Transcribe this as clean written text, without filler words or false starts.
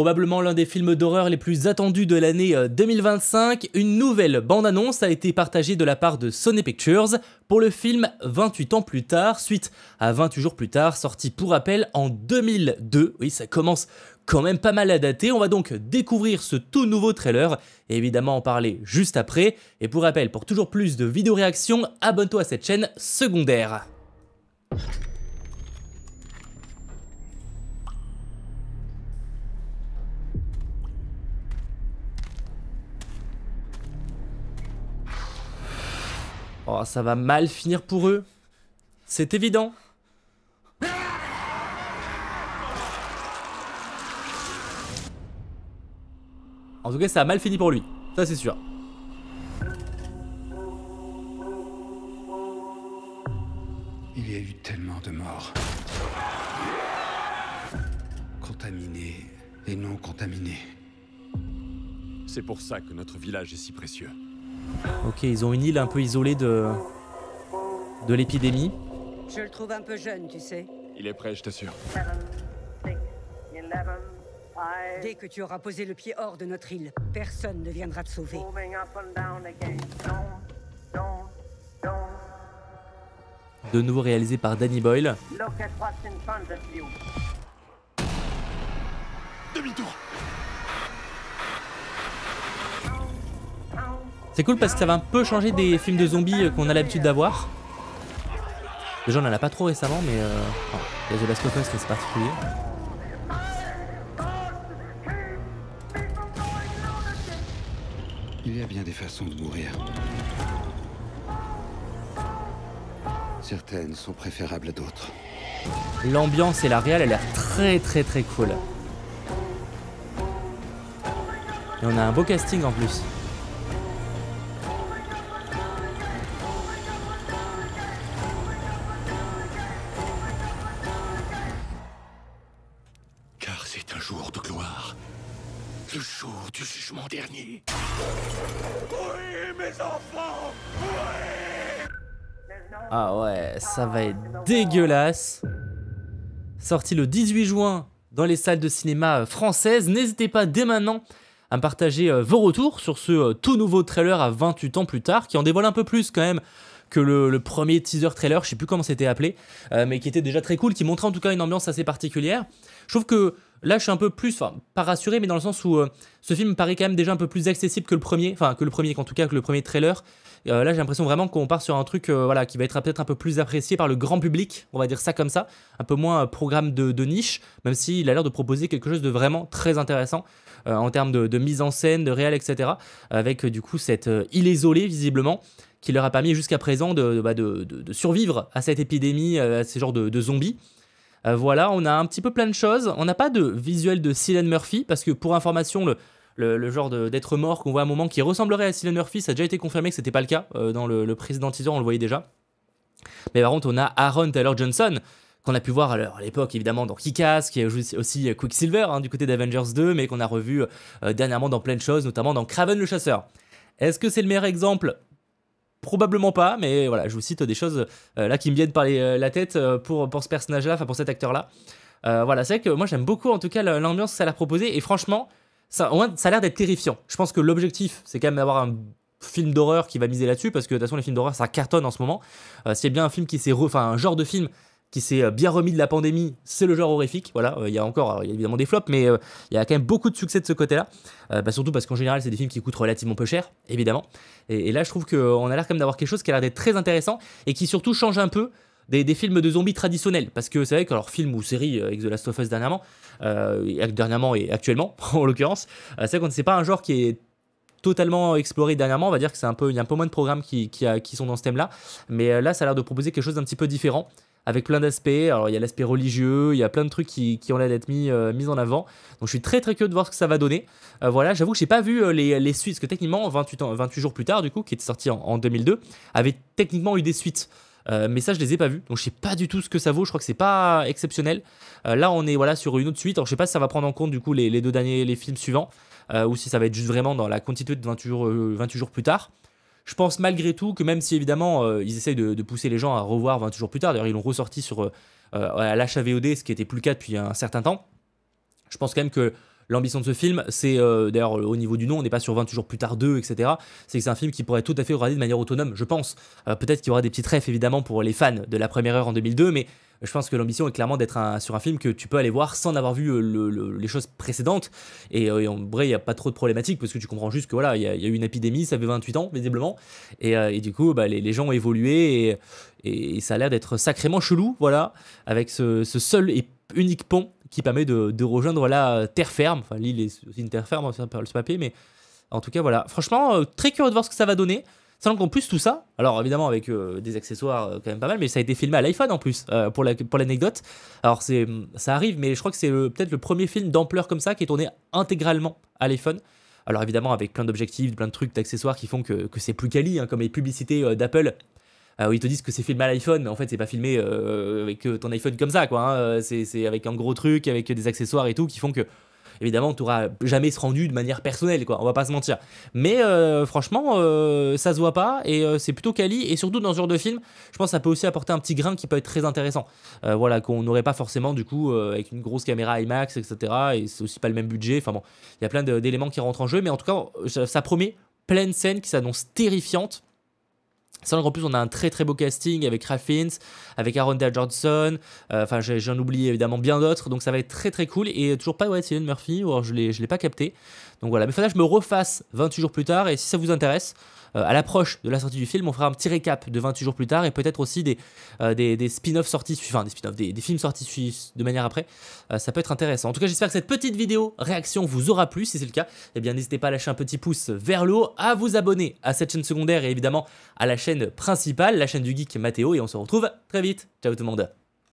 Probablement l'un des films d'horreur les plus attendus de l'année 2025, une nouvelle bande-annonce a été partagée de la part de Sony Pictures pour le film 28 ans plus tard, suite à 28 jours plus tard, sorti pour rappel en 2002. Oui, ça commence quand même pas mal à dater. On va donc découvrir ce tout nouveau trailer et évidemment en parler juste après. Et pour rappel, pour toujours plus de vidéos réactions, abonne-toi à cette chaîne secondaire. Oh, ça va mal finir pour eux. C'est évident. En tout cas, ça a mal fini pour lui. Ça, c'est sûr. Il y a eu tellement de morts. Contaminés et non contaminés. C'est pour ça que notre village est si précieux. Ok, ils ont une île un peu isolée de l'épidémie. Je le trouve un peu jeune, tu sais. Il est prêt, je t'assure. Dès que tu auras posé le pied hors de notre île, personne ne viendra te sauver. De nouveau réalisé par Danny Boyle. Demi-tour. C'est cool parce que ça va un peu changer des films de zombies qu'on a l'habitude d'avoir. Déjà on en a pas trop récemment mais il y a The Last of Us mais c'est particulier. Il y a bien des façons de mourir. Certaines sont préférables à d'autres. L'ambiance et la réal, elle a l'air très cool. Et on a un beau casting en plus. Car c'est un jour de gloire. Le jour du jugement dernier. Oui, mes enfants! Oui! Ah ouais, ça va être dégueulasse. Sorti le 18 juin dans les salles de cinéma françaises. N'hésitez pas dès maintenant à me partager vos retours sur ce tout nouveau trailer à 28 ans plus tard, qui en dévoile un peu plus quand même que le premier teaser trailer, je sais plus comment c'était appelé, mais qui était déjà très cool, qui montrait en tout cas une ambiance assez particulière. Je trouve que là je suis un peu plus, enfin pas rassuré, mais dans le sens où ce film me paraît quand même déjà un peu plus accessible que le premier, en tout cas que le premier trailer. Là j'ai l'impression vraiment qu'on part sur un truc voilà, qui va être peut-être un peu plus apprécié par le grand public, on va dire ça comme ça, un peu moins programme de niche, même s'il a l'air de proposer quelque chose de vraiment très intéressant en termes de mise en scène, de réel, etc. Avec du coup cette île isolée visiblement, qui leur a permis jusqu'à présent de survivre à cette épidémie, à ces genres de zombies. Voilà, on a un petit peu plein de choses. On n'a pas de visuel de Cillian Murphy, parce que pour information, le genre d'être mort qu'on voit à un moment qui ressemblerait à Cillian Murphy, ça a déjà été confirmé que c'était pas le cas. Dans le précédent teaser, on le voyait déjà. Mais par contre, on a Aaron Taylor-Johnson, qu'on a pu voir à l'époque évidemment dans Kick-Ass, qui a joué aussi Quicksilver du côté d'Avengers 2, mais qu'on a revu dernièrement dans plein de choses, notamment dans Kraven le Chasseur. Est-ce que c'est le meilleur exemple ? Probablement pas, mais voilà, je vous cite des choses là qui me viennent par la tête pour ce personnage-là, enfin pour cet acteur-là. Voilà, c'est vrai que moi j'aime beaucoup en tout cas l'ambiance que ça a l'air proposé, et franchement, ça a l'air d'être terrifiant. Je pense que l'objectif, c'est quand même d'avoir un film d'horreur qui va miser là-dessus, parce que de toute façon les films d'horreur ça cartonne en ce moment. S'il y a bien un film un genre de film qui s'est bien remis de la pandémie, c'est le genre horrifique. Voilà, il y a évidemment des flops, mais il y a quand même beaucoup de succès de ce côté-là. Surtout parce qu'en général, c'est des films qui coûtent relativement peu cher, évidemment. Et là, je trouve qu'on a l'air quand même d'avoir quelque chose qui a l'air d'être très intéressant et qui surtout change un peu des films de zombies traditionnels. Parce que c'est vrai que, alors, film ou série avec The Last of Us dernièrement et actuellement, en l'occurrence, c'est vrai que c'est pas un genre qui est totalement exploré dernièrement. On va dire que il y a un peu moins de programmes qui sont dans ce thème-là. Mais là, ça a l'air de proposer quelque chose d'un petit peu différent, avec plein d'aspects. Alors il y a l'aspect religieux, il y a plein de trucs qui ont l'air d'être mis en avant. Donc je suis très curieux de voir ce que ça va donner. Voilà, j'avoue que j'ai pas vu les suites, parce que techniquement 28 jours plus tard, du coup, qui était sorti en 2002, avait techniquement eu des suites. Mais ça je les ai pas vus, donc je sais pas du tout ce que ça vaut. Je crois que c'est pas exceptionnel. Là on est sur une autre suite. Alors je sais pas si ça va prendre en compte du coup les deux derniers films suivants, ou si ça va être juste vraiment dans la continuité de 28 jours plus tard. Je pense malgré tout que même si évidemment ils essayent de pousser les gens à revoir 28 jours plus tard, d'ailleurs ils l'ont ressorti sur à l'achat VOD, ce qui n'était plus le cas depuis un certain temps, je pense quand même que l'ambition de ce film, c'est d'ailleurs au niveau du nom, on n'est pas sur 28 jours plus tard 2, etc. C'est que c'est un film qui pourrait tout à fait regarder de manière autonome, je pense. Peut-être qu'il y aura des petites refs évidemment pour les fans de la première heure en 2002, mais je pense que l'ambition est clairement d'être sur un film que tu peux aller voir sans avoir vu les choses précédentes. Et en vrai, il n'y a pas trop de problématiques parce que tu comprends juste que voilà, il y a eu une épidémie, ça fait 28 ans visiblement. Et du coup, bah, les gens ont évolué et ça a l'air d'être sacrément chelou, voilà, avec ce seul et unique pont qui permet de rejoindre la terre ferme. Enfin, l'île est aussi une terre ferme sur le papier, mais en tout cas, voilà. Franchement, très curieux de voir ce que ça va donner. Sachant qu'en plus tout ça, alors évidemment avec des accessoires quand même pas mal, mais ça a été filmé à l'iPhone en plus, pour l'anecdote. Alors ça arrive, mais je crois que c'est peut-être le premier film d'ampleur comme ça qui est tourné intégralement à l'iPhone. Alors évidemment avec plein d'objectifs, plein de trucs, d'accessoires qui font que c'est plus quali, hein, comme les publicités d'Apple. Où ils te disent que c'est filmé à l'iPhone, mais en fait c'est pas filmé avec ton iPhone comme ça, quoi. Hein. C'est avec un gros truc, avec des accessoires et tout, qui font que évidemment, tu n'auras jamais ce rendu de manière personnelle, quoi. On va pas se mentir. Mais franchement, ça se voit pas et c'est plutôt quali. Et surtout dans ce genre de film, je pense que ça peut aussi apporter un petit grain qui peut être très intéressant. Voilà, qu'on n'aurait pas forcément du coup avec une grosse caméra IMAX, etc. Et c'est aussi pas le même budget. Enfin bon, il y a plein d'éléments qui rentrent en jeu. Mais en tout cas, ça promet plein de scènes qui s'annoncent terrifiantes. Sachant qu'en plus on a un très très beau casting avec Ralph Fiennes, avec Aaron Taylor Johnson, enfin j'en oublie évidemment bien d'autres, donc ça va être très très cool, et toujours pas Cillian Murphy, ou alors je l'ai pas capté, donc voilà, mais il faudra que je me refasse 28 jours plus tard, et si ça vous intéresse, à l'approche de la sortie du film, on fera un petit récap de 28 jours plus tard, et peut-être aussi des spin-offs sortis, enfin des spin-offs, des films sortis de manière après, ça peut être intéressant. En tout cas j'espère que cette petite vidéo réaction vous aura plu, si c'est le cas, eh bien n'hésitez pas à lâcher un petit pouce vers le haut, à vous abonner à cette chaîne secondaire, et évidemment à la chaîne principale, la chaîne du geek Mathéo, et on se retrouve très vite. Ciao tout le monde.